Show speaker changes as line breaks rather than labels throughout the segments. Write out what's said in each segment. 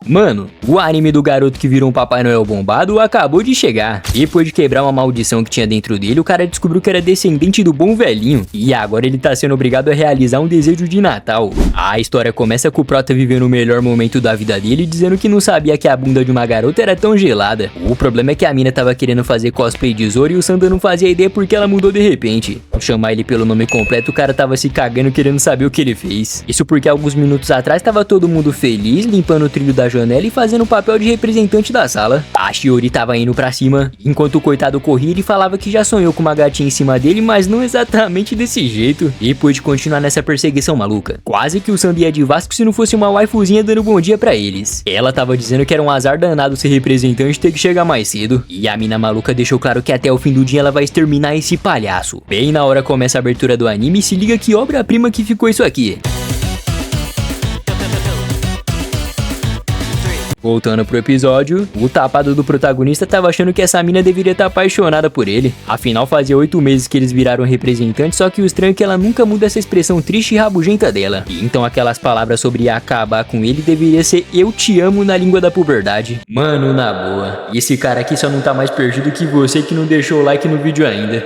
Mano, o anime do garoto que virou um Papai Noel bombado acabou de chegar. Depois de quebrar uma maldição que tinha dentro dele, o cara descobriu que era descendente do bom velhinho. E agora ele tá sendo obrigado a realizar um desejo de Natal. A história começa com o prota vivendo o melhor momento da vida dele, dizendo que não sabia que a bunda de uma garota era tão gelada. O problema é que a mina tava querendo fazer cosplay de Zoro e o Sanda não fazia ideia porque ela mudou de repente. Ao chamar ele pelo nome completo, o cara tava se cagando querendo saber o que ele fez. Isso porque alguns minutos atrás tava todo mundo feliz, limpando o trilho da janela e fazendo o papel de representante da sala. A Shiori tava indo pra cima, enquanto o coitado corria, ele falava que já sonhou com uma gatinha em cima dele, mas não exatamente desse jeito. Depois de continuar nessa perseguição maluca, quase que o Sanda ia de Vasco se não fosse uma waifuzinha dando bom dia pra eles. Ela tava dizendo que era um azar danado ser representante e ter que chegar mais cedo. E a mina maluca deixou claro que até o fim do dia ela vai exterminar esse palhaço. Bem na hora começa a abertura do anime e se liga que obra-prima que ficou isso aqui. Voltando pro episódio, o tapado do protagonista tava achando que essa mina deveria estar apaixonada por ele. Afinal, fazia 8 meses que eles viraram representantes, só que o estranho é que ela nunca muda essa expressão triste e rabugenta dela. E então aquelas palavras sobre acabar com ele deveria ser eu te amo na língua da puberdade. Mano, na boa, esse cara aqui só não tá mais perdido que você que não deixou o like no vídeo ainda.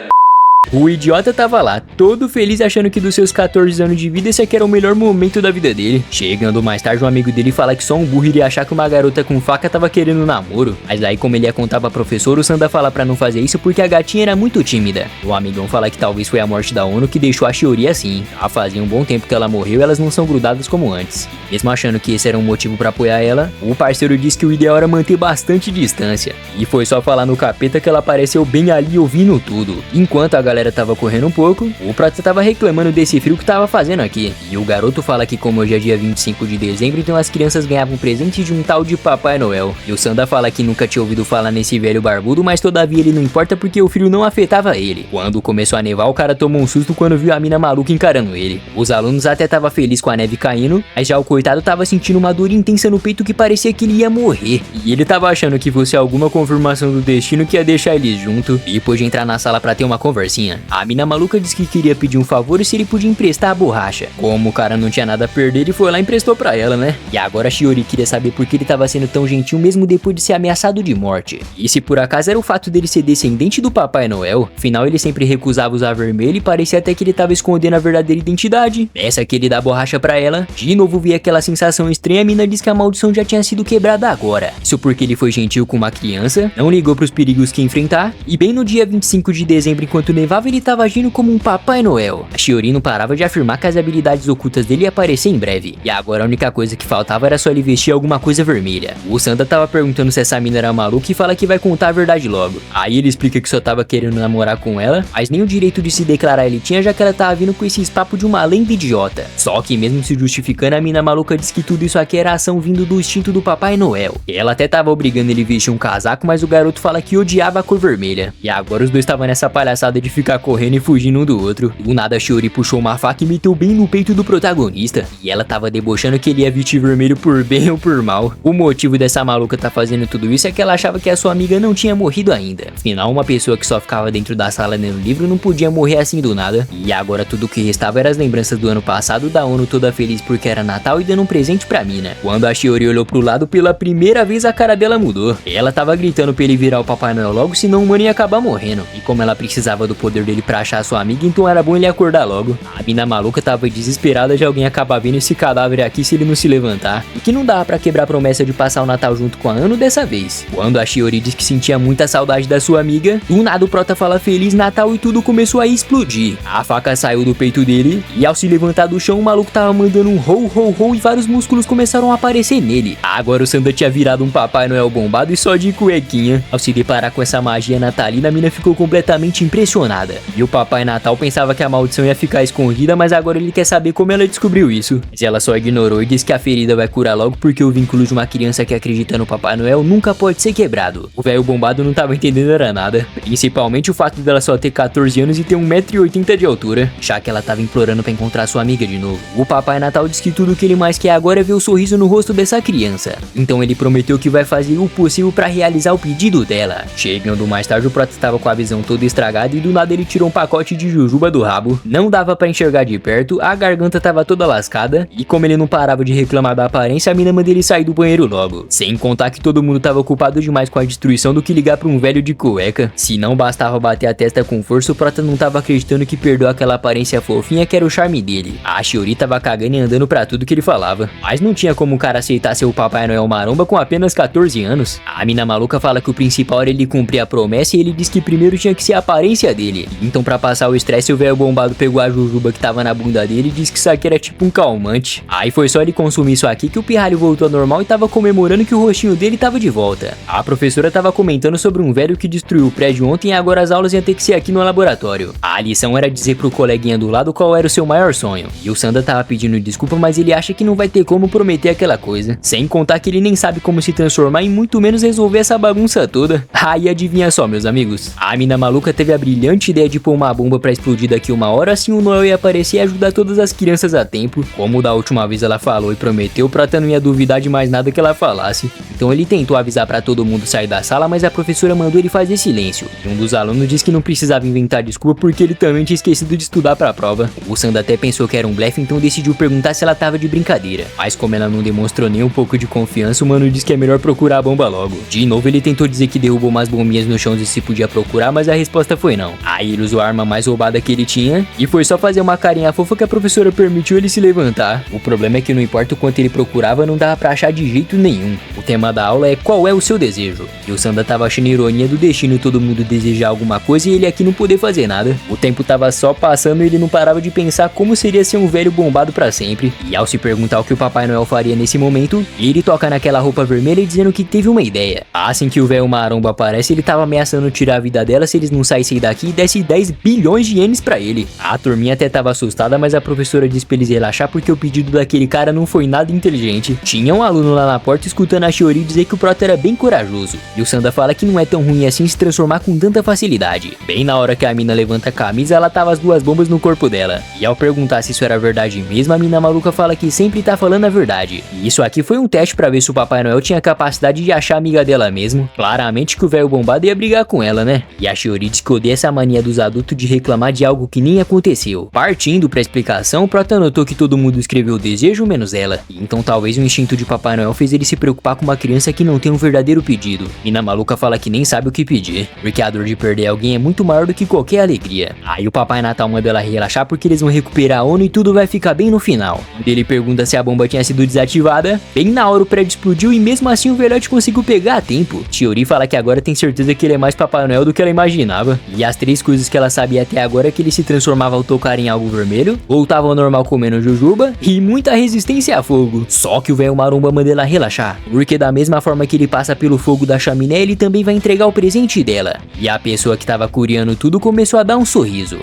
O idiota tava lá, todo feliz achando que dos seus 14 anos de vida esse aqui era o melhor momento da vida dele. Chegando mais tarde, um amigo dele fala que só um burro iria achar que uma garota com faca tava querendo namoro. Mas aí, como ele ia contar pra professora, o Sanda fala pra não fazer isso porque a gatinha era muito tímida. O amigão fala que talvez foi a morte da ONU que deixou a Shiori assim. Já fazia um bom tempo que ela morreu e elas não são grudadas como antes. Mesmo achando que esse era um motivo pra apoiar ela, o parceiro disse que o ideal era manter bastante distância. E foi só falar no capeta que ela apareceu bem ali ouvindo tudo. Enquanto a galera tava correndo um pouco, o prota tava reclamando desse frio que tava fazendo aqui. E o garoto fala que como hoje é dia 25 de dezembro, então as crianças ganhavam presente de um tal de Papai Noel. E o Sanda fala que nunca tinha ouvido falar nesse velho barbudo, mas todavia ele não importa porque o frio não afetava ele. Quando começou a nevar, o cara tomou um susto quando viu a mina maluca encarando ele. Os alunos até tava feliz com a neve caindo, mas já o coitado tava sentindo uma dor intensa no peito que parecia que ele ia morrer. E ele tava achando que fosse alguma confirmação do destino que ia deixar eles junto. E depois de entrar na sala pra ter uma conversinha, a mina maluca disse que queria pedir um favor e se ele podia emprestar a borracha. Como o cara não tinha nada a perder, ele foi lá e emprestou pra ela, né? E agora a Shiori queria saber por que ele tava sendo tão gentil mesmo depois de ser ameaçado de morte. E se por acaso era o fato dele ser descendente do Papai Noel, afinal ele sempre recusava usar vermelho e parecia até que ele tava escondendo a verdadeira identidade. Essa que ele dá a borracha pra ela, de novo vi aquela sensação estranha, a mina diz que a maldição já tinha sido quebrada agora. Isso porque ele foi gentil com uma criança, não ligou pros perigos que ia enfrentar, e bem no dia 25 de dezembro, enquanto nevava, ele tava agindo como um Papai Noel. A Shiori não parava de afirmar que as habilidades ocultas dele iam aparecer em breve. E agora a única coisa que faltava era só ele vestir alguma coisa vermelha. O Sanda tava perguntando se essa mina era maluca e fala que vai contar a verdade logo. Aí ele explica que só tava querendo namorar com ela, mas nem o direito de se declarar ele tinha, já que ela tava vindo com esses papos de uma lenda idiota. Só que mesmo se justificando, a mina maluca diz que tudo isso aqui era ação vindo do instinto do Papai Noel. Ela até tava obrigando ele a vestir um casaco, mas o garoto fala que odiava a cor vermelha. E agora os dois estavam nessa palhaçada de ficar correndo e fugindo um do outro. Do nada a Shiori puxou uma faca e meteu bem no peito do protagonista. E ela tava debochando que ele ia vestir vermelho por bem ou por mal. O motivo dessa maluca tá fazendo tudo isso é que ela achava que a sua amiga não tinha morrido ainda. Afinal, uma pessoa que só ficava dentro da sala lendo livro não podia morrer assim do nada. E agora tudo que restava era as lembranças do ano passado, da ONU toda feliz porque era Natal e dando um presente pra mina. Quando a Shiori olhou pro lado, pela primeira vez a cara dela mudou. Ela tava gritando pra ele virar o Papai Noel logo, senão o mano ia acabar morrendo. E como ela precisava do poder dele pra achar a sua amiga, então era bom ele acordar logo. A mina maluca tava desesperada de alguém acabar vendo esse cadáver aqui se ele não se levantar. E que não dava pra quebrar a promessa de passar o Natal junto com a Ano dessa vez. Quando a Shiori diz que sentia muita saudade da sua amiga, do nada o prota fala Feliz Natal e tudo começou a explodir. A faca saiu do peito dele e ao se levantar do chão o maluco tava mandando um ho ho ho e vários músculos começaram a aparecer nele. Agora o Sanda tinha virado um Papai Noel bombado e só de cuequinha. Ao se deparar com essa magia natalina, a mina ficou completamente impressionada. E o Papai Natal pensava que a maldição ia ficar escondida, mas agora ele quer saber como ela descobriu isso. Mas ela só ignorou e disse que a ferida vai curar logo porque o vínculo de uma criança que acredita no Papai Noel nunca pode ser quebrado. O velho bombado não tava entendendo era nada, principalmente o fato dela só ter 14 anos e ter 1,80 m de altura, já que ela tava implorando pra encontrar sua amiga de novo. O Papai Natal disse que tudo que ele mais quer agora é ver o sorriso no rosto dessa criança. Então ele prometeu que vai fazer o possível pra realizar o pedido dela. Chegando mais tarde, o prota estava com a visão toda estragada e do nada lado ele tirou um pacote de jujuba do rabo. Não dava pra enxergar de perto, a garganta tava toda lascada, e como ele não parava de reclamar da aparência, a mina manda ele sair do banheiro logo. Sem contar que todo mundo tava ocupado demais com a destruição do que ligar pra um velho de cueca. Se não bastava bater a testa com força, o Prota não tava acreditando que perdeu aquela aparência fofinha que era o charme dele. A Shiori tava cagando e andando pra tudo que ele falava. Mas não tinha como o cara aceitar ser o Papai Noel maromba com apenas 14 anos. A mina maluca fala que o principal era ele cumprir a promessa e ele diz que primeiro tinha que ser a aparência dele. Então pra passar o estresse, o velho bombado pegou a jujuba que tava na bunda dele e disse que isso aqui era tipo um calmante. Aí foi só ele consumir isso aqui que o pirralho voltou ao normal e tava comemorando que o rostinho dele tava de volta. A professora tava comentando sobre um velho que destruiu o prédio ontem e agora as aulas iam ter que ser aqui no laboratório. A lição era dizer pro coleguinha do lado qual era o seu maior sonho. E o Sanda tava pedindo desculpa, mas ele acha que não vai ter como prometer aquela coisa. Sem contar que ele nem sabe como se transformar e muito menos resolver essa bagunça toda. Aí adivinha só, meus amigos. A mina maluca teve a brilhante ideia de pôr uma bomba pra explodir daqui uma hora, assim o Noel ia aparecer e ajudar todas as crianças a tempo. Como da última vez ela falou e prometeu, o Prota não ia duvidar de mais nada que ela falasse. Então ele tentou avisar pra todo mundo sair da sala, mas a professora mandou ele fazer silêncio. E um dos alunos disse que não precisava inventar desculpa porque ele também tinha esquecido de estudar pra prova. O Sanda até pensou que era um blefe, então decidiu perguntar se ela tava de brincadeira. Mas como ela não demonstrou nem um pouco de confiança, o mano disse que é melhor procurar a bomba logo. De novo ele tentou dizer que derrubou umas bombinhas no chão e se podia procurar, mas a resposta foi não. Aí ele usou a arma mais roubada que ele tinha e foi só fazer uma carinha fofa que a professora permitiu ele se levantar. O problema é que não importa o quanto ele procurava, não dava pra achar de jeito nenhum. O tema da aula é qual é o seu desejo. E o Sanda tava achando ironia do destino todo mundo desejar alguma coisa e ele aqui não poder fazer nada. O tempo tava só passando e ele não parava de pensar como seria ser um velho bombado pra sempre. E ao se perguntar o que o Papai Noel faria nesse momento, ele toca naquela roupa vermelha dizendo que teve uma ideia. Assim que o velho maromba aparece, ele tava ameaçando tirar a vida dela se eles não saíssem daqui e desse 10 bilhões de ienes pra ele. A turminha até tava assustada, mas a professora disse pra eles relaxar porque o pedido daquele cara não foi nada inteligente. Tinha um aluno lá na porta escutando a Shiori dizer que o Prota era bem corajoso. E o Sanda fala que não é tão ruim assim se transformar com tanta facilidade. Bem na hora que a mina levanta a camisa, ela tava as duas bombas no corpo dela. E ao perguntar se isso era verdade mesmo, a mina maluca fala que sempre tá falando a verdade. E isso aqui foi um teste pra ver se o Papai Noel tinha capacidade de achar amiga dela mesmo. Claramente que o velho bombado ia brigar com ela, né? E a Shiori diz que odeia essa mania dos adultos de reclamar de algo que nem aconteceu. Partindo pra explicação, o Prota notou que todo mundo escreveu o desejo menos ela. E então talvez o instinto de Papai Noel fez ele se preocupar com uma criança que não tem um verdadeiro pedido. Mina maluca fala que nem sabe o que pedir, porque a dor de perder alguém é muito maior do que qualquer alegria. Aí o Papai Natal manda ela relaxar porque eles vão recuperar a ONU e tudo vai ficar bem no final. Ele pergunta se a bomba tinha sido desativada. Bem na hora o prédio explodiu e mesmo assim o velhote conseguiu pegar a tempo. Shiori fala que agora tem certeza que ele é mais Papai Noel do que ela imaginava. E as três coisas que ela sabia até agora é que ele se transformava ao tocar em algo vermelho, voltava ao normal comendo jujuba e muita resistência a fogo. Só que o velho maromba manda ela relaxar, porque da mesma forma que ele passa pelo fogo da chaminé, ele também vai entregar o presente dela. E a pessoa que tava curiando tudo começou a dar um sorriso.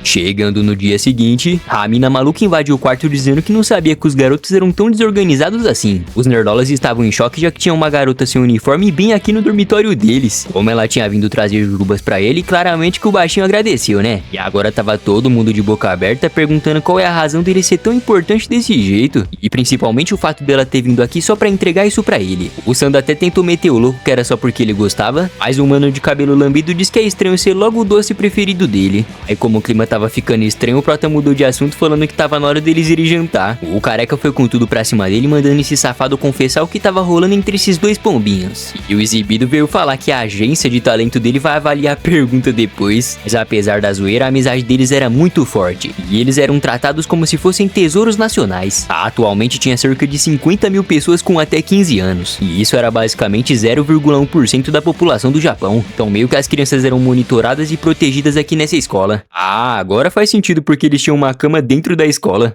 Chegando no dia seguinte, a mina maluca invadiu o quarto dizendo que não sabia que os garotos eram tão desorganizados assim. Os nerdolas estavam em choque já que tinha uma garota sem uniforme bem aqui no dormitório deles. Como ela tinha vindo trazer jurubas pra ele, claramente que o baixinho agradeceu, né? E agora tava todo mundo de boca aberta perguntando qual é a razão dele ser tão importante desse jeito. E principalmente o fato dela ter vindo aqui só pra entregar isso pra ele. O Sanda até tentou meter o louco que era só porque ele gostava, mas o mano de cabelo lambido disse que é estranho ser logo o doce preferido dele. Aí como o clima tava ficando estranho, o Prota mudou de assunto falando que tava na hora deles irem jantar. O careca foi com tudo pra cima dele, mandando esse safado confessar o que tava rolando entre esses dois pombinhos. E o exibido veio falar que a agência de talento dele vai avaliar a pergunta depois. Mas apesar da zoeira, a amizade deles era muito forte. E eles eram tratados como se fossem tesouros nacionais. Atualmente tinha cerca de 50 mil pessoas com até 15 anos. E isso era basicamente 0,1% da população do Japão. Então meio que as crianças eram monitoradas e protegidas aqui nessa escola. Ah, agora faz sentido porque eles tinham uma cama dentro da escola.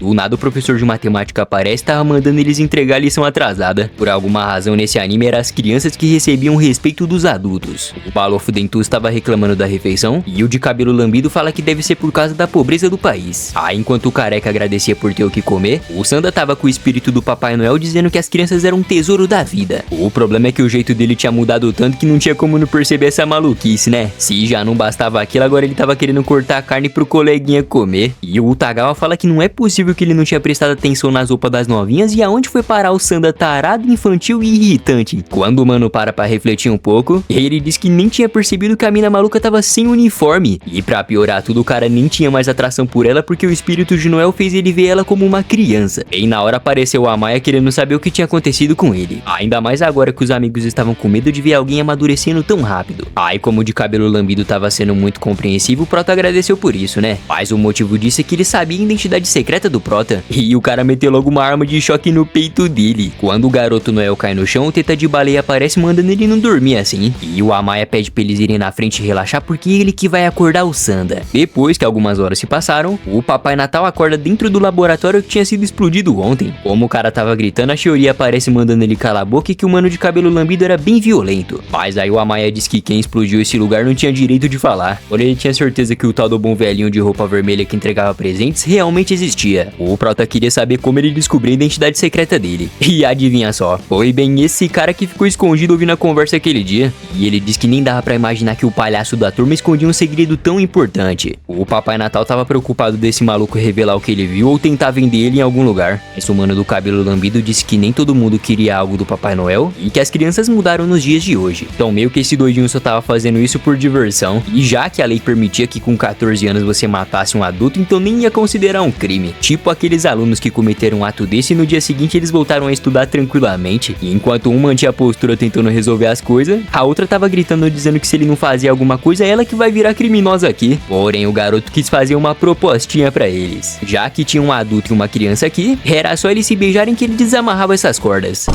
Do nada o professor de matemática aparece e tava mandando eles entregar a lição atrasada. Por alguma razão nesse anime eram as crianças que recebiam o respeito dos adultos. O balofo dentuço estava reclamando da refeição e o de cabelo lambido fala que deve ser por causa da pobreza do país. Aí enquanto o careca agradecia por ter o que comer, o Sanda tava com o espírito do Papai Noel dizendo que as crianças eram um tesouro da vida. O problema é que o jeito dele tinha mudado tanto que não tinha como não perceber essa maluquice, né? Se já não bastava aquilo, agora ele tava querendo cortar a carne pro coleguinha comer. E o Utagawa fala que não é possível possível que ele não tinha prestado atenção nas roupas das novinhas e aonde foi parar o Sanda tarado, infantil e irritante. Quando o mano para pra refletir um pouco, ele diz que nem tinha percebido que a mina maluca tava sem uniforme. E pra piorar tudo, o cara nem tinha mais atração por ela porque o espírito de Noel fez ele ver ela como uma criança. Bem na hora apareceu a Maya querendo saber o que tinha acontecido com ele. Ainda mais agora que os amigos estavam com medo de ver alguém amadurecendo tão rápido. Aí como o de cabelo lambido tava sendo muito compreensivo, o Prota agradeceu por isso, né? Mas o motivo disso é que ele sabia a identidade secreta do Prota. E o cara meteu logo uma arma de choque no peito dele. Quando o garoto Noel cai no chão, o Teta de Baleia aparece mandando ele não dormir assim. E o Amaya pede pra eles irem na frente e relaxar porque é ele que vai acordar o Sanda. Depois que algumas horas se passaram, o Papai Natal acorda dentro do laboratório que tinha sido explodido ontem. Como o cara tava gritando, a Shiori aparece mandando ele calar a boca e que o mano de cabelo lambido era bem violento. Mas aí o Amaya diz que quem explodiu esse lugar não tinha direito de falar. Porém ele tinha certeza que o tal do bom velhinho de roupa vermelha que entregava presentes realmente existia. O Prota queria saber como ele descobriu a identidade secreta dele. E adivinha só, foi bem esse cara que ficou escondido ouvindo a conversa aquele dia. E ele diz que nem dava pra imaginar que o palhaço da turma escondia um segredo tão importante. O Papai Natal tava preocupado desse maluco revelar o que ele viu ou tentar vender ele em algum lugar. Esse humano do cabelo lambido disse que nem todo mundo queria algo do Papai Noel e que as crianças mudaram nos dias de hoje. Então meio que esse doidinho só tava fazendo isso por diversão. E já que a lei permitia que com 14 anos você matasse um adulto, então nem ia considerar um crime. Tipo aqueles alunos que cometeram um ato desse e no dia seguinte eles voltaram a estudar tranquilamente. E enquanto um mantinha a postura tentando resolver as coisas, a outra tava gritando dizendo que se ele não fazia alguma coisa, ela que vai virar criminosa aqui. Porém o garoto quis fazer uma propostinha pra eles. Já que tinha um adulto e uma criança aqui, era só eles se beijarem que ele desamarrava essas cordas.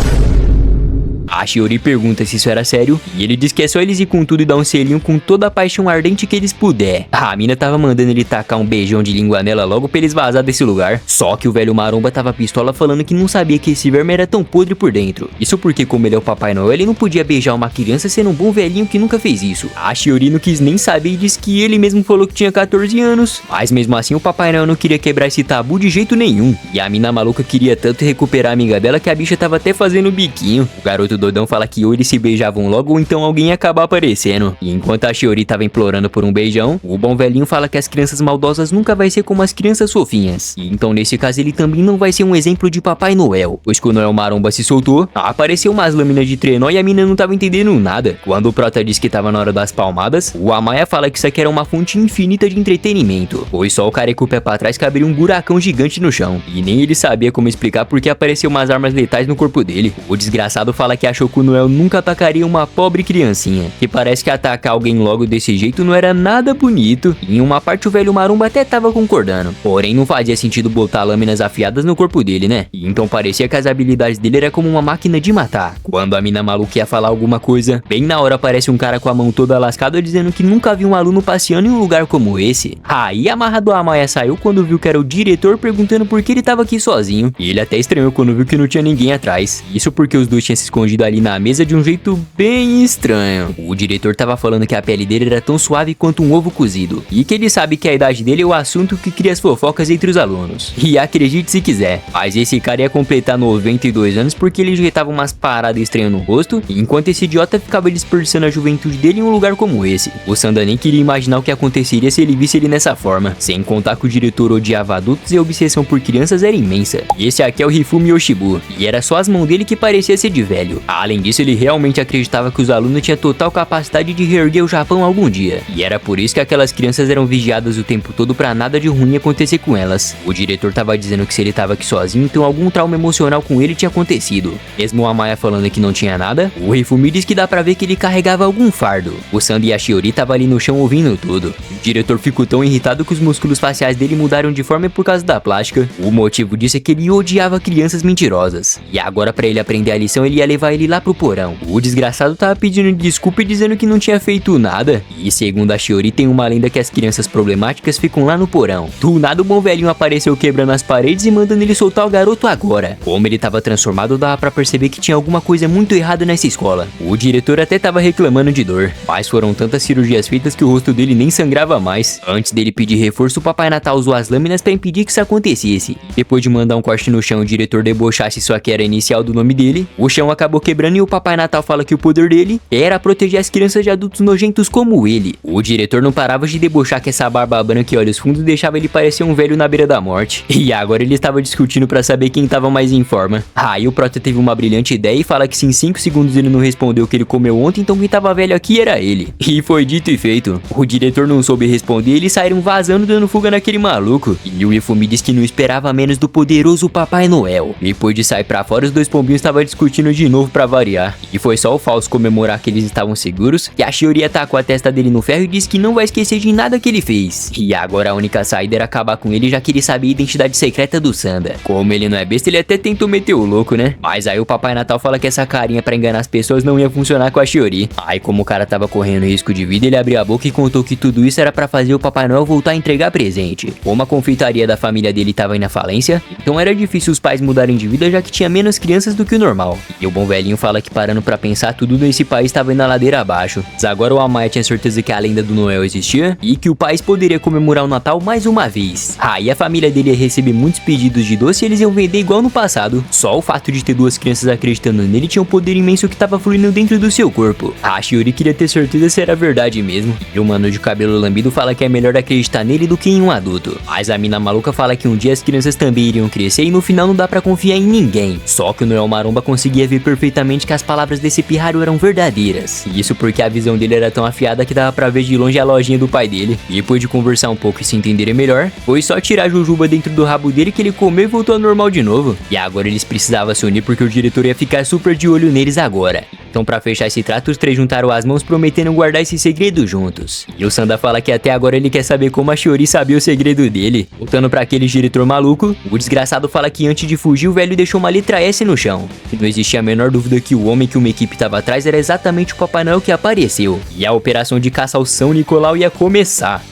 A Shiori pergunta se isso era sério, e ele diz que é só eles ir com tudo e dar um selinho com toda a paixão ardente que eles puder. A mina tava mandando ele tacar um beijão de língua nela logo pra eles vazar desse lugar. Só que o velho maromba tava pistola falando que não sabia que esse verme era tão podre por dentro. Isso porque como ele é o Papai Noel, ele não podia beijar uma criança sendo um bom velhinho que nunca fez isso. A Shiori não quis nem saber e disse que ele mesmo falou que tinha 14 anos. Mas mesmo assim o Papai Noel não queria quebrar esse tabu de jeito nenhum. E a mina maluca queria tanto recuperar a amiga dela que a bicha tava até fazendo biquinho. O garoto doidão fala que ou eles se beijavam logo ou então alguém ia acabar aparecendo. E enquanto a Shiori tava implorando por um beijão, o bom velhinho fala que as crianças maldosas nunca vai ser como as crianças fofinhas. E então nesse caso ele também não vai ser um exemplo de Papai Noel. Pois quando o Noel Maromba se soltou, apareceu umas lâminas de trenó e a mina não tava entendendo nada. Quando o Prota disse que tava na hora das palmadas, o Amaya fala que isso aqui era uma fonte infinita de entretenimento. Pois só o cara com o pé pra trás que abriu um buracão gigante no chão. E nem ele sabia como explicar porque apareceu umas armas letais no corpo dele. O desgraçado fala que achou que o Noel nunca atacaria uma pobre criancinha, que parece que atacar alguém logo desse jeito não era nada bonito, e em uma parte o velho maromba até tava concordando, porém não fazia sentido botar lâminas afiadas no corpo dele, né? E então parecia que as habilidades dele era como uma máquina de matar. Quando a mina maluca ia falar alguma coisa, bem na hora aparece um cara com a mão toda lascada dizendo que nunca viu um aluno passeando em um lugar como esse. Aí a marra do Amaya saiu quando viu que era o diretor perguntando por que ele tava aqui sozinho, e ele até estranhou quando viu que não tinha ninguém atrás. Isso porque os dois tinham se escondido ali na mesa de um jeito bem estranho. O diretor tava falando que a pele dele era tão suave quanto um ovo cozido, e que ele sabe que a idade dele é o assunto que cria as fofocas entre os alunos. E acredite se quiser, mas esse cara ia completar 92 anos porque ele ajeitava umas paradas estranhas no rosto, enquanto esse idiota ficava desperdiçando a juventude dele em um lugar como esse. O Sanda nem queria imaginar o que aconteceria se ele visse ele nessa forma, sem contar que o diretor odiava adultos e a obsessão por crianças era imensa. E esse aqui é o Hifumi Yoshibu, e era só as mãos dele que parecia ser de velho. Além disso, ele realmente acreditava que os alunos tinham total capacidade de reerguer o Japão algum dia. E era por isso que aquelas crianças eram vigiadas o tempo todo pra nada de ruim acontecer com elas. O diretor tava dizendo que se ele tava aqui sozinho, então algum trauma emocional com ele tinha acontecido. Mesmo o Amaya falando que não tinha nada, o Hifumi diz que dá pra ver que ele carregava algum fardo. O Sanda e a Shiori tava ali no chão ouvindo tudo. O diretor ficou tão irritado que os músculos faciais dele mudaram de forma por causa da plástica. O motivo disso é que ele odiava crianças mentirosas. E agora pra ele aprender a lição, ele ia levar ele lá pro porão. O desgraçado tava pedindo desculpa e dizendo que não tinha feito nada. E segundo a Shiori, tem uma lenda que as crianças problemáticas ficam lá no porão. Do nada o bom velhinho apareceu quebrando as paredes e mandando ele soltar o garoto agora. Como ele tava transformado, dava pra perceber que tinha alguma coisa muito errada nessa escola. O diretor até tava reclamando de dor, mas foram tantas cirurgias feitas que o rosto dele nem sangrava mais. Antes dele pedir reforço, o Papai Natal usou as lâminas pra impedir que isso acontecesse. Depois de mandar um corte no chão e o diretor debochasse só que era a inicial do nome dele, o chão acabou quebrando e o Papai Natal fala que o poder dele era proteger as crianças de adultos nojentos como ele. O diretor não parava de debochar que essa barba branca e olhos fundos deixava ele parecer um velho na beira da morte. E agora ele estava discutindo pra saber quem tava mais em forma. Aí o Prota teve uma brilhante ideia e fala que se em 5 segundos ele não respondeu o que ele comeu ontem, então quem tava velho aqui era ele. E foi dito e feito. O diretor não soube responder e eles saíram vazando dando fuga naquele maluco. E o Hifumi disse que não esperava menos do poderoso Papai Noel. Depois de sair pra fora, os dois pombinhos estavam discutindo de novo pra variar. E foi só o falso comemorar que eles estavam seguros, que a Shiori atacou a testa dele no ferro e disse que não vai esquecer de nada que ele fez. E agora a única saída era acabar com ele, já que ele sabia a identidade secreta do Sanda. Como ele não é besta, ele até tentou meter o louco, né? Mas aí o Papai Natal fala que essa carinha pra enganar as pessoas não ia funcionar com a Shiori. Aí como o cara tava correndo risco de vida, ele abriu a boca e contou que tudo isso era pra fazer o Papai Noel voltar a entregar presente. Como a confeitaria da família dele tava indo à falência, então era difícil os pais mudarem de vida, já que tinha menos crianças do que o normal. E o bom velhinho fala que parando pra pensar, tudo nesse país tava indo na ladeira abaixo. Mas agora o Amaya tinha certeza que a lenda do Noel existia e que o país poderia comemorar o Natal mais uma vez. Aí a família dele ia receber muitos pedidos de doce e eles iam vender igual no passado. Só o fato de ter duas crianças acreditando nele tinha um poder imenso que tava fluindo dentro do seu corpo. A Shiori queria ter certeza se era verdade mesmo. E o mano de cabelo lambido fala que é melhor acreditar nele do que em um adulto. Mas a mina maluca fala que um dia as crianças também iriam crescer e no final não dá pra confiar em ninguém. Só que o Noel Maromba conseguia ver perfeitamente que as palavras desse pirralho eram verdadeiras. E isso porque a visão dele era tão afiada que dava pra ver de longe a lojinha do pai dele. E depois de conversar um pouco e se entenderem melhor, foi só tirar a jujuba dentro do rabo dele que ele comeu e voltou ao normal de novo. E agora eles precisavam se unir porque o diretor ia ficar super de olho neles agora. Então pra fechar esse trato, os três juntaram as mãos prometendo guardar esse segredo juntos. E o Sanda fala que até agora ele quer saber como a Shiori sabia o segredo dele. Voltando pra aquele diretor maluco, o desgraçado fala que antes de fugir o velho deixou uma letra S no chão. E não existia a menor dúvida que o homem que uma equipe tava atrás era exatamente o Papai Noel que apareceu. E a operação de caça ao São Nicolau ia começar.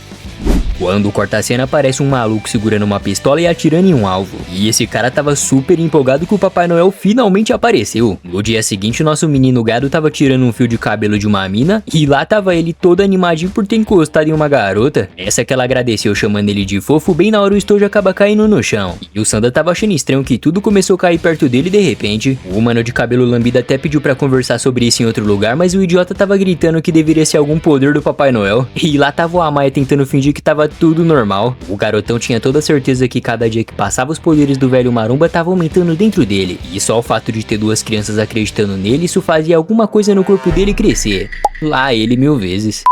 Quando corta a cena, aparece um maluco segurando uma pistola e atirando em um alvo. E esse cara tava super empolgado que o Papai Noel finalmente apareceu. No dia seguinte, nosso menino gado tava tirando um fio de cabelo de uma mina e lá tava ele todo animadinho por ter encostado em uma garota. Essa que ela agradeceu chamando ele de fofo, bem na hora o estojo acaba caindo no chão. E o Sanda tava achando estranho que tudo começou a cair perto dele de repente. O mano de cabelo lambido até pediu pra conversar sobre isso em outro lugar, mas o idiota tava gritando que deveria ser algum poder do Papai Noel. E lá tava o Amaya tentando fingir que tava tudo normal. O garotão tinha toda a certeza que cada dia que passava os poderes do velho Maromba estavam aumentando dentro dele. E só o fato de ter duas crianças acreditando nele, isso fazia alguma coisa no corpo dele crescer. Lá ele 1000 vezes.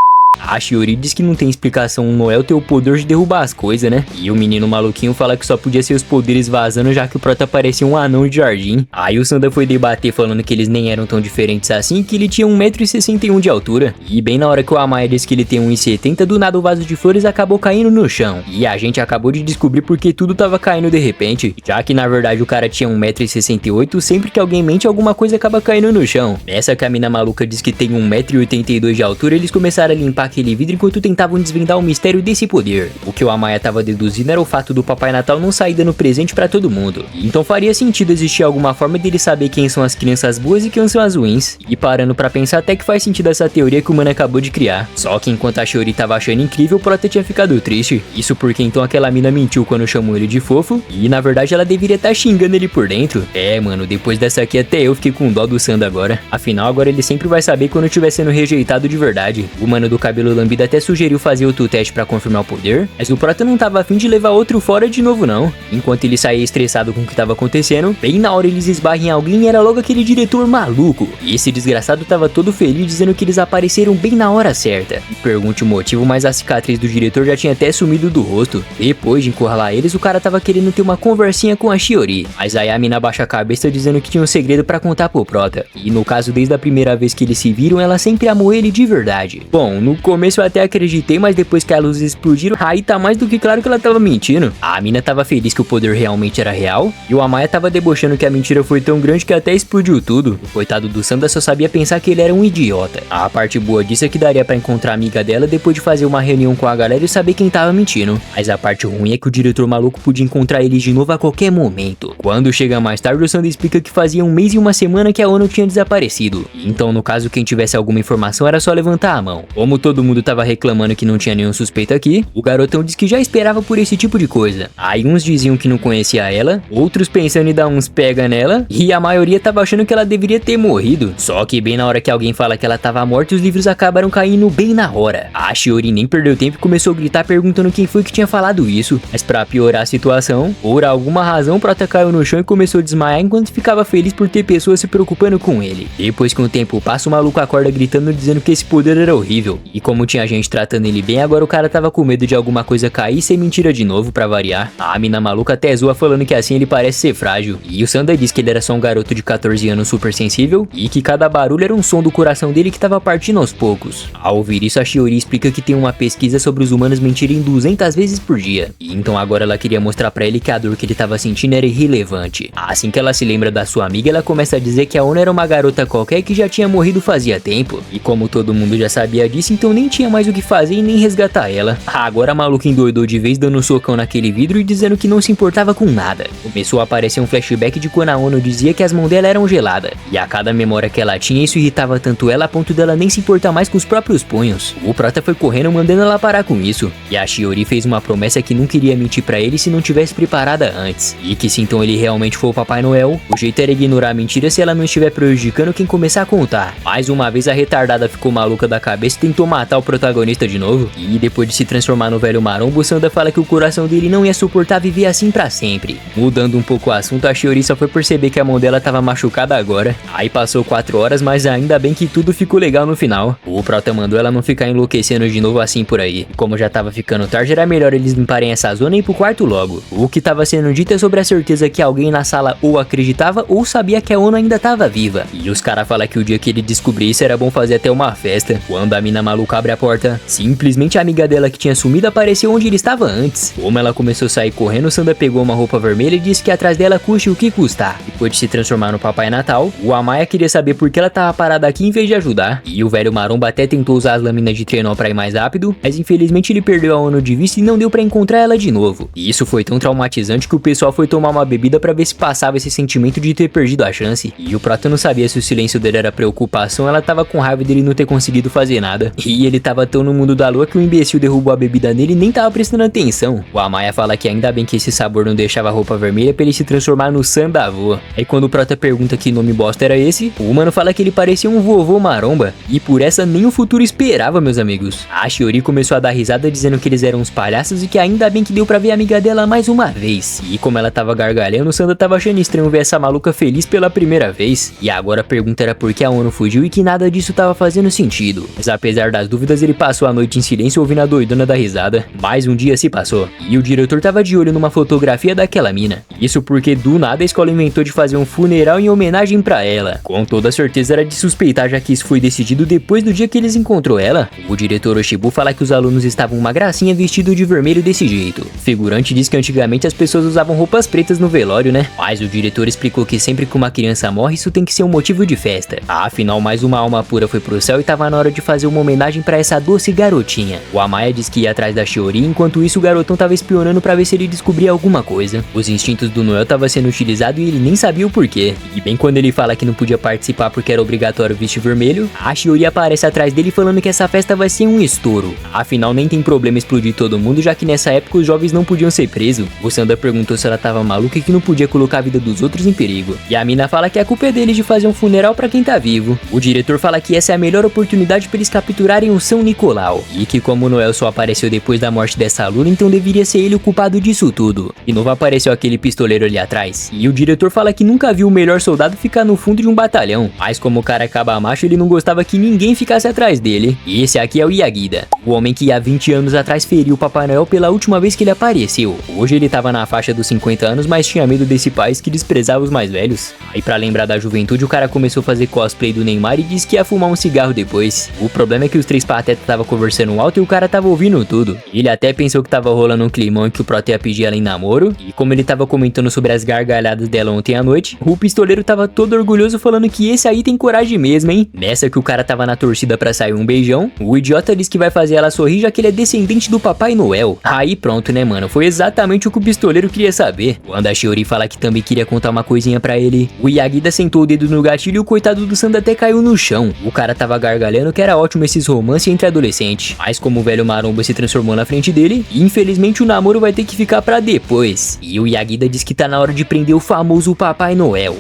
A Shiori diz que não tem explicação o Noel ter o poder de derrubar as coisas, né? E o menino maluquinho fala que só podia ser os poderes vazando, já que o Prota parecia um anão de jardim. Aí o Sanda foi debater falando que eles nem eram tão diferentes assim, que ele tinha 1,61 m de altura. E bem na hora que o Amaya disse que ele tem 1,70 m, do nada o vaso de flores acabou caindo no chão. E a gente acabou de descobrir porque tudo tava caindo de repente, já que na verdade o cara tinha 1,68 m, sempre que alguém mente alguma coisa acaba caindo no chão. Essa que a mina maluca diz que tem 1,82 m de altura, eles começaram a limpar aquele vidro enquanto tentavam desvendar o mistério desse poder. O que o Amaya tava deduzindo era o fato do Papai Natal não sair dando presente pra todo mundo. Então faria sentido existir alguma forma dele saber quem são as crianças boas e quem são as ruins. E parando pra pensar, até que faz sentido essa teoria que o mano acabou de criar. Só que enquanto a Shiori tava achando incrível, o Prota tinha ficado triste. Isso porque então aquela mina mentiu quando chamou ele de fofo, e na verdade ela deveria estar xingando ele por dentro. É, mano, depois dessa aqui até eu fiquei com dó do Sanda agora. Afinal, agora ele sempre vai saber quando estiver sendo rejeitado de verdade. O mano do cabelo lambido até sugeriu fazer outro teste pra confirmar o poder, mas o Prota não tava afim de levar outro fora de novo não. Enquanto ele saía estressado com o que tava acontecendo, bem na hora eles esbarram em alguém e era logo aquele diretor maluco. E esse desgraçado tava todo feliz dizendo que eles apareceram bem na hora certa. Pergunte o motivo, mas a cicatriz do diretor já tinha até sumido do rosto. Depois de encurralar eles, o cara tava querendo ter uma conversinha com a Shiori, mas aí a mina baixa a cabeça dizendo que tinha um segredo pra contar pro Prota. E no caso, desde a primeira vez que eles se viram, ela sempre amou ele de verdade. Bom, no começo eu até acreditei, mas depois que as luzes explodiram, aí tá mais do que claro que ela tava mentindo. A mina tava feliz que o poder realmente era real, e o Amaya tava debochando que a mentira foi tão grande que até explodiu tudo. O coitado do Sanda só sabia pensar que ele era um idiota. A parte boa disso é que daria pra encontrar a amiga dela depois de fazer uma reunião com a galera e saber quem tava mentindo. Mas a parte ruim é que o diretor maluco podia encontrar eles de novo a qualquer momento. Quando chega mais tarde, o Sanda explica que fazia 1 mês e 1 semana que a ONU tinha desaparecido. Então, no caso, quem tivesse alguma informação era só levantar a mão. Como todo todo mundo tava reclamando que não tinha nenhum suspeito aqui, o garotão disse que já esperava por esse tipo de coisa. Aí uns diziam que não conhecia ela, outros pensando em dar uns pega nela, e a maioria tava achando que ela deveria ter morrido. Só que bem na hora que alguém fala que ela tava morta, os livros acabaram caindo bem na hora. A Shiori nem perdeu tempo e começou a gritar perguntando quem foi que tinha falado isso. Mas pra piorar a situação, por alguma razão o prota caiu no chão e começou a desmaiar enquanto ficava feliz por ter pessoas se preocupando com ele. Depois que um tempo passa, o maluco acorda gritando dizendo que esse poder era horrível. E como tinha gente tratando ele bem, agora o cara tava com medo de alguma coisa cair e ser mentira de novo pra variar. A mina maluca até zoa falando que assim ele parece ser frágil. E o Sanda diz que ele era só um garoto de 14 anos super sensível e que cada barulho era um som do coração dele que tava partindo aos poucos. Ao ouvir isso, a Shiori explica que tem uma pesquisa sobre os humanos mentirem 200 vezes por dia. E então agora ela queria mostrar pra ele que a dor que ele tava sentindo era irrelevante. Assim que ela se lembra da sua amiga, ela começa a dizer que a Ono era uma garota qualquer que já tinha morrido fazia tempo. E como todo mundo já sabia disso, então nem tinha mais o que fazer e nem resgatar ela. Agora a maluca endoidou de vez, dando um socão naquele vidro e dizendo que não se importava com nada. Começou a aparecer um flashback de quando a Ono dizia que as mãos dela eram geladas. E a cada memória que ela tinha, isso irritava tanto ela a ponto dela nem se importar mais com os próprios punhos. O prota foi correndo mandando ela parar com isso. E a Shiori fez uma promessa que não queria mentir pra ele se não tivesse preparada antes. E que se então ele realmente for o Papai Noel, o jeito era ignorar a mentira se ela não estiver prejudicando quem começar a contar. Mais uma vez a retardada ficou maluca da cabeça e tentou matar o protagonista de novo. E depois de se transformar no velho marombo, o Sanda fala que o coração dele não ia suportar viver assim pra sempre. Mudando um pouco o assunto, a Shiori só foi perceber que a mão dela tava machucada agora. Aí passou 4 horas, mas ainda bem que tudo ficou legal no final. O prota mandou ela não ficar enlouquecendo de novo assim por aí. Como já tava ficando tarde, era melhor eles limparem essa zona e ir pro quarto logo. O que tava sendo dito é sobre a certeza que alguém na sala ou acreditava ou sabia que a Ono ainda tava viva. E os caras falam que o dia que ele descobrisse era bom fazer até uma festa. Quando a mina maluca abre a porta, simplesmente a amiga dela que tinha sumido apareceu onde ele estava antes. Como ela começou a sair correndo, o Sanda pegou uma roupa vermelha e disse que atrás dela custe o que custar. Depois de se transformar no Papai Natal, o Amaya queria saber por que ela tava parada aqui em vez de ajudar. E o velho maromba até tentou usar as lâminas de trenó pra ir mais rápido, mas infelizmente ele perdeu a Ono de vista e não deu pra encontrar ela de novo. E isso foi tão traumatizante que o pessoal foi tomar uma bebida pra ver se passava esse sentimento de ter perdido a chance. E o prota não sabia se o silêncio dele era preocupação, ela tava com raiva dele não ter conseguido fazer nada. E ele tava tão no mundo da lua que o imbecil derrubou a bebida nele e nem tava prestando atenção. O Amaya fala que ainda bem que esse sabor não deixava a roupa vermelha pra ele se transformar no Sandavô. Aí quando o prota pergunta que nome bosta era esse, o mano fala que ele parecia um vovô maromba. E por essa nem o futuro esperava, meus amigos. A Shiori começou a dar risada dizendo que eles eram uns palhaços e que ainda bem que deu pra ver a amiga dela mais uma vez. E como ela tava gargalhando, o Sanda tava achando estranho ver essa maluca feliz pela primeira vez. E agora a pergunta era por que a Ono fugiu e que nada disso tava fazendo sentido. Mas apesar das dúvidas, ele passou a noite em silêncio ouvindo a doidona da risada. Mais um dia se passou. E o diretor tava de olho numa fotografia daquela mina. Isso porque do nada a escola inventou de fazer um funeral em homenagem pra ela. Com toda certeza era de suspeitar, já que isso foi decidido depois do dia que eles encontrou ela. O diretor Oshibu fala que os alunos estavam uma gracinha vestido de vermelho desse jeito. O figurante diz que antigamente as pessoas usavam roupas pretas no velório, né? Mas o diretor explicou que sempre que uma criança morre, isso tem que ser um motivo de festa. Afinal, mais uma alma pura foi pro céu e tava na hora de fazer uma homenagem pra essa doce garotinha. O Amaya diz que ia atrás da Shiori, enquanto isso o garotão tava espionando pra ver se ele descobria alguma coisa. Os instintos do Noel tava sendo utilizados e ele nem sabia o porquê. E bem quando ele fala que não podia participar porque era obrigatório vestir vermelho, a Shiori aparece atrás dele falando que essa festa vai ser um estouro. Afinal, nem tem problema explodir todo mundo, já que nessa época os jovens não podiam ser presos. O Sanda perguntou se ela tava maluca e que não podia colocar a vida dos outros em perigo. E a mina fala que a culpa é deles de fazer um funeral pra quem tá vivo. O diretor fala que essa é a melhor oportunidade pra eles capturarem o São Nicolau. E que como o Noel só apareceu depois da morte dessa aluna, então deveria ser ele o culpado disso tudo. De novo apareceu aquele pistoleiro ali atrás. E o diretor fala que nunca viu o melhor soldado ficar no fundo de um batalhão. Mas como o cara acaba macho, ele não gostava que ninguém ficasse atrás dele. E esse aqui é o Yagida, o homem que há 20 anos atrás feriu o Papai Noel pela última vez que ele apareceu. Hoje ele tava na faixa dos 50 anos, mas tinha medo desse país que desprezava os mais velhos. Aí pra lembrar da juventude, o cara começou a fazer cosplay do Neymar e disse que ia fumar um cigarro depois. O problema é que os três patetas tava conversando alto e o cara tava ouvindo tudo. Ele até pensou que tava rolando um climão e que o prota ia pedir ela em namoro. E como ele tava comentando sobre as gargalhadas dela ontem à noite, o pistoleiro tava todo orgulhoso falando que esse aí tem coragem mesmo, hein? Nessa que o cara tava na torcida pra sair um beijão, o idiota diz que vai fazer ela sorrir já que ele é descendente do Papai Noel. Aí pronto, né, mano? Foi exatamente o que o pistoleiro queria saber. Quando a Shiori fala que também queria contar uma coisinha pra ele, o Yagida sentou o dedo no gatilho e o coitado do Sanda até caiu no chão. O cara tava gargalhando que era ótimo esses romance entre adolescentes. Mas como o velho maromba se transformou na frente dele, infelizmente o namoro vai ter que ficar pra depois. E o Yagida diz que tá na hora de prender o famoso Papai Noel.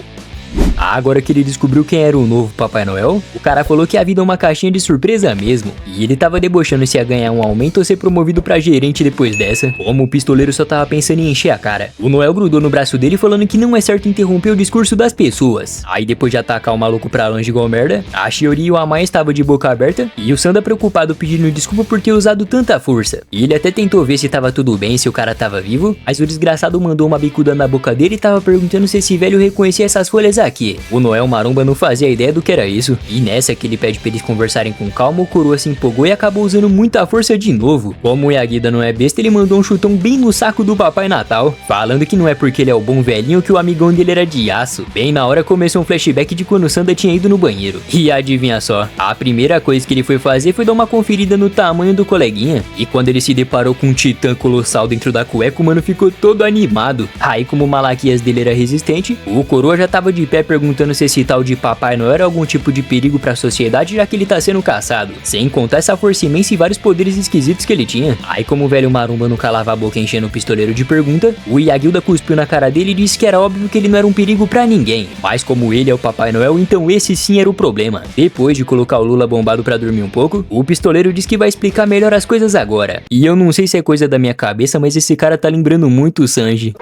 Agora que ele descobriu quem era o novo Papai Noel, o cara falou que a vida é uma caixinha de surpresa mesmo. E ele tava debochando se ia ganhar um aumento ou ser promovido pra gerente depois dessa. Como o pistoleiro só tava pensando em encher a cara. O Noel grudou no braço dele falando que não é certo interromper o discurso das pessoas. Aí depois de atacar o maluco pra longe igual merda, a Shiori e o Amaya estavam de boca aberta e o Sanda preocupado pedindo desculpa por ter usado tanta força. E ele até tentou ver se tava tudo bem, se o cara tava vivo, mas o desgraçado mandou uma bicuda na boca dele e tava perguntando se esse velho reconhecia essas folhas aqui. O Noel maromba não fazia ideia do que era isso, e nessa que ele pede pra eles conversarem com calma, o coroa se empolgou e acabou usando muita força de novo. Como o Yagida não é besta, ele mandou um chutão bem no saco do Papai Natal, falando que não é porque ele é o bom velhinho que o amigão dele era de aço. Bem na hora começou um flashback de quando o Sanda tinha ido no banheiro. E adivinha só, a primeira coisa que ele foi fazer foi dar uma conferida no tamanho do coleguinha, e quando ele se deparou com um titã colossal dentro da cueca, o mano ficou todo animado. Aí como o Malaquias dele era resistente, o coroa já tava de pé perguntando se esse tal de Papai Noel era algum tipo de perigo pra sociedade, já que ele tá sendo caçado. Sem contar essa força imensa e vários poderes esquisitos que ele tinha. Aí como o velho maromba não calava a boca enchendo o pistoleiro de pergunta, o Yagilda cuspiu na cara dele e disse que era óbvio que ele não era um perigo pra ninguém. Mas como ele é o Papai Noel, então esse sim era o problema. Depois de colocar o Lula bombado pra dormir um pouco, o pistoleiro disse que vai explicar melhor as coisas agora. E eu não sei se é coisa da minha cabeça, mas esse cara tá lembrando muito o Sanji.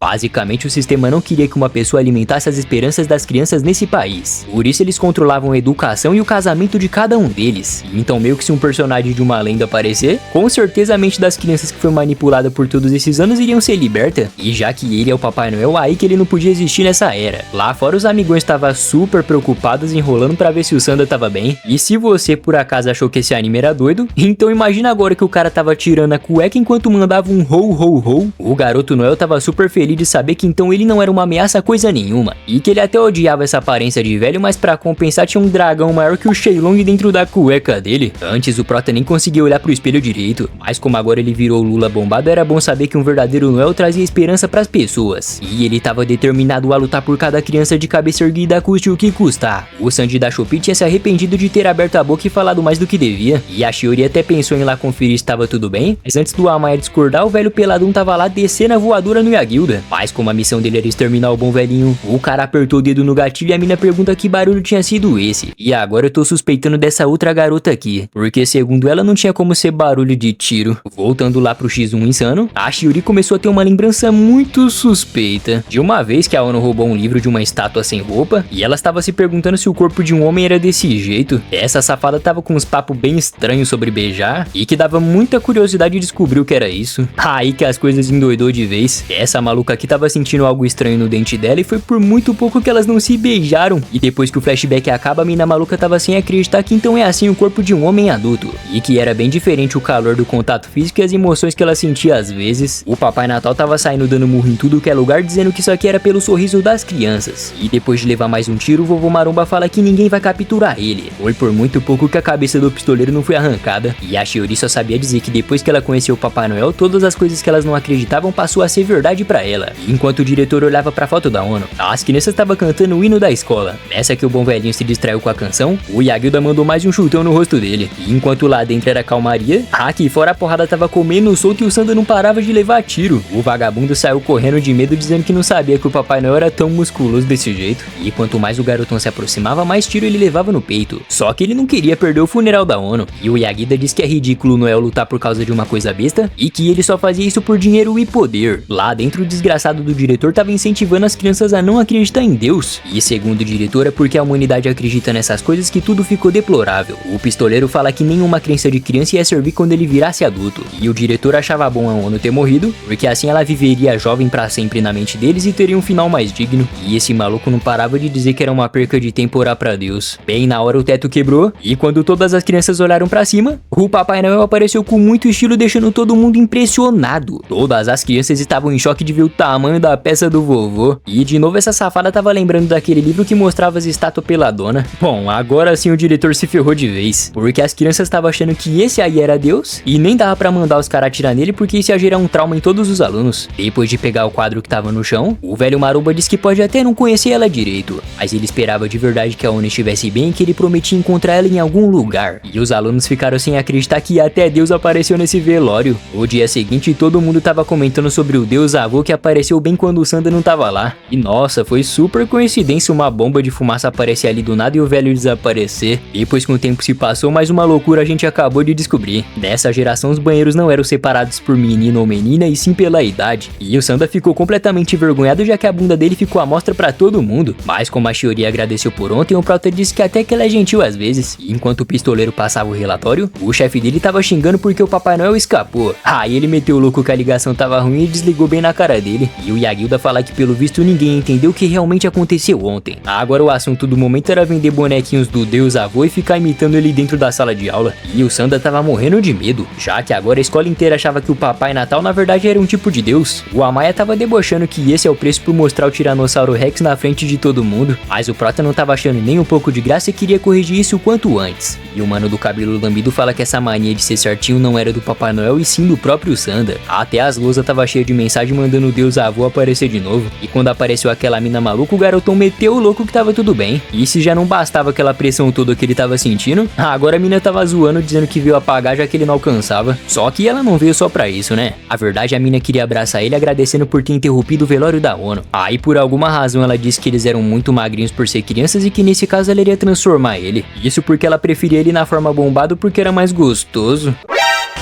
Basicamente, o sistema não queria que uma pessoa alimentasse as esperanças das crianças nesse país. Por isso, eles controlavam a educação e o casamento de cada um deles. Então, meio que se um personagem de uma lenda aparecer, com certeza a mente das crianças que foi manipulada por todos esses anos iriam ser liberta. E já que ele é o Papai Noel, aí que ele não podia existir nessa era. Lá fora, os amigões estavam super preocupados, enrolando pra ver se o Sanda tava bem. E se você, por acaso, achou que esse anime era doido, então imagina agora que o cara tava tirando a cueca enquanto mandava um ho ho ho. O garoto Noel tava super feliz de saber que então ele não era uma ameaça a coisa nenhuma, e que ele até odiava essa aparência de velho, mas pra compensar tinha um dragão maior que o Shenlong dentro da cueca dele. Antes o Prota nem conseguia olhar pro espelho direito, mas como agora ele virou o Lula bombado, era bom saber que um verdadeiro Noel trazia esperança pras pessoas, e ele tava determinado a lutar por cada criança de cabeça erguida, custe o que custar. O Sanji da Shopee tinha se arrependido de ter aberto a boca e falado mais do que devia, e a Shiori até pensou em ir lá conferir se tava tudo bem, mas antes do Amaya discordar, o velho peladão tava lá descendo a voadora no Yagilda. Mas como a missão dele era exterminar o bom velhinho, o cara apertou o dedo no gatilho e a mina pergunta que barulho tinha sido esse. E agora eu tô suspeitando dessa outra garota aqui, porque segundo ela não tinha como ser barulho de tiro. Voltando lá pro X1 insano, a Shiori começou a ter uma lembrança muito suspeita de uma vez que a Ono roubou um livro de uma estátua sem roupa, e ela estava se perguntando se o corpo de um homem era desse jeito. Essa safada tava com uns papos bem estranhos sobre beijar, e que dava muita curiosidade de descobrir o que era isso. Aí que as coisas endoidou de vez. Essa maluca aqui tava sentindo algo estranho no dente dela e foi por muito pouco que elas não se beijaram. E depois que o flashback acaba, a mina maluca tava sem acreditar que então é assim o corpo de um homem adulto. E que era bem diferente o calor do contato físico e as emoções que ela sentia às vezes. O Papai Natal tava saindo dando murro em tudo que é lugar, dizendo que isso aqui era pelo sorriso das crianças. E depois de levar mais um tiro, o vovô Maromba fala que ninguém vai capturar ele. Foi por muito pouco que a cabeça do pistoleiro não foi arrancada. E a Shiori só sabia dizer que depois que ela conheceu o Papai Noel, todas as coisas que elas não acreditavam passou a ser verdade pra ela. E enquanto o diretor olhava pra foto da ONU, as crianças estavam cantando o hino da escola. Nessa que o bom velhinho se distraiu com a canção, o Yagilda mandou mais um chutão no rosto dele. E enquanto lá dentro era calmaria, aqui fora a porrada tava comendo solto e o Sanda não parava de levar tiro. O vagabundo saiu correndo de medo, dizendo que não sabia que o Papai Noel era tão musculoso desse jeito. E quanto mais o garotão se aproximava, mais tiro ele levava no peito. Só que ele não queria perder o funeral da ONU. E o Yagilda diz que é ridículo o Noel lutar por causa de uma coisa besta, e que ele só fazia isso por dinheiro e poder. Lá dentro o desgraçado do diretor tava incentivando as crianças a não acreditar em Deus. E segundo o diretor, é porque a humanidade acredita nessas coisas que tudo ficou deplorável. O pistoleiro fala que nenhuma crença de criança ia servir quando ele virasse adulto. E o diretor achava bom a ONU ter morrido, porque assim ela viveria jovem pra sempre na mente deles e teria um final mais digno. E esse maluco não parava de dizer que era uma perca de tempo orar pra Deus. Bem na hora o teto quebrou, e quando todas as crianças olharam pra cima, o Papai Noel apareceu com muito estilo, deixando todo mundo impressionado. Todas as crianças estavam em choque de ver o tamanho da peça do vovô. E de novo essa safada tava lembrando daquele livro que mostrava as estátuas peladona. Bom, agora sim o diretor se ferrou de vez, porque as crianças estavam achando que esse aí era Deus e nem dava pra mandar os caras atirar nele porque isso ia gerar um trauma em todos os alunos. Depois de pegar o quadro que tava no chão, o velho maromba disse que pode até não conhecer ela direito, mas ele esperava de verdade que a Ona estivesse bem e que ele prometia encontrar ela em algum lugar. E os alunos ficaram sem acreditar que até Deus apareceu nesse velório. No dia seguinte, todo mundo tava comentando sobre o Deus avô que apareceu bem quando o Sanda não tava lá. E nossa, foi super coincidência uma bomba de fumaça aparecer ali do nada e o velho desaparecer. Depois que o tempo se passou, mais uma loucura a gente acabou de descobrir. Nessa geração, os banheiros não eram separados por menino ou menina, e sim pela idade. E o Sanda ficou completamente envergonhado, já que a bunda dele ficou à mostra pra todo mundo. Mas como a Shiori agradeceu por ontem, o Prota disse que até que ela é gentil às vezes. E enquanto o pistoleiro passava o relatório, o chefe dele tava xingando porque o Papai Noel escapou. Aí ele meteu o louco que a ligação tava ruim e desligou bem na cara dele. E o Yagilda fala que pelo visto ninguém entendeu o que realmente aconteceu ontem. Agora o assunto do momento era vender bonequinhos do Deus avô e ficar imitando ele dentro da sala de aula. E o Sanda tava morrendo de medo, já que agora a escola inteira achava que o Papai Natal na verdade era um tipo de Deus. O Amaya tava debochando que esse é o preço por mostrar o Tiranossauro Rex na frente de todo mundo, mas o Prota não tava achando nem um pouco de graça e queria corrigir isso o quanto antes. E o mano do cabelo lambido fala que essa mania de ser certinho não era do Papai Noel e sim do próprio Sanda. Até as lousas tava cheia de mensagem mandando o Deus avô aparecer de novo. E quando apareceu aquela mina maluca, o garotão meteu o louco que tava tudo bem. E se já não bastava aquela pressão toda que ele tava sentindo, agora a mina tava zoando dizendo que veio apagar já que ele não alcançava. Só que ela não veio só pra isso, né? A verdade, a mina queria abraçar ele agradecendo por ter interrompido o velório da ONU. Aí por alguma razão ela disse que eles eram muito magrinhos por ser crianças e que nesse caso ela iria transformar ele. Isso porque ela preferia ele na forma bombado porque era mais gostoso.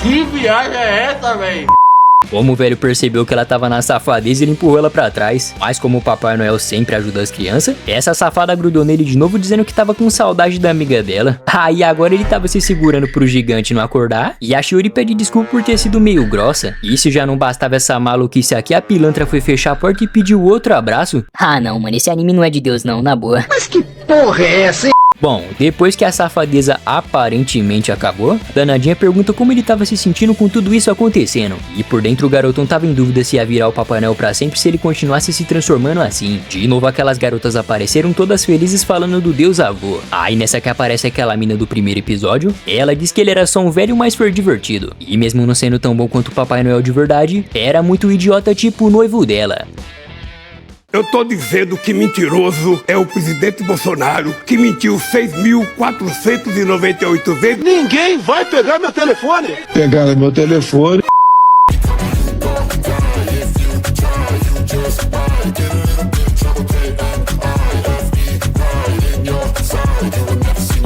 Que viagem é essa, véi?
Como o velho percebeu que ela tava na safadeza, ele empurrou ela pra trás. Mas como o Papai Noel sempre ajuda as crianças, essa safada grudou nele de novo dizendo que tava com saudade da amiga dela. Aí agora ele tava se segurando pro gigante não acordar, e a Shiori pede desculpa por ter sido meio grossa. E se já não bastava essa maluquice aqui, a pilantra foi fechar a porta e pediu outro abraço.
Ah não, mano, esse anime não é de Deus não, na boa.
Mas que porra é essa, hein?
Bom, depois que a safadeza aparentemente acabou, a danadinha pergunta como ele tava se sentindo com tudo isso acontecendo. E por dentro o garotão tava em dúvida se ia virar o Papai Noel pra sempre se ele continuasse se transformando assim. De novo aquelas garotas apareceram todas felizes falando do Deus avô. Aí nessa que aparece aquela mina do primeiro episódio, ela diz que ele era só um velho, mas foi divertido. E mesmo não sendo tão bom quanto o Papai Noel de verdade, era muito idiota tipo o noivo dela.
Eu tô dizendo que mentiroso é o presidente Bolsonaro, que mentiu 6.498 vezes.
Ninguém vai pegar meu telefone.
Pegaram meu telefone.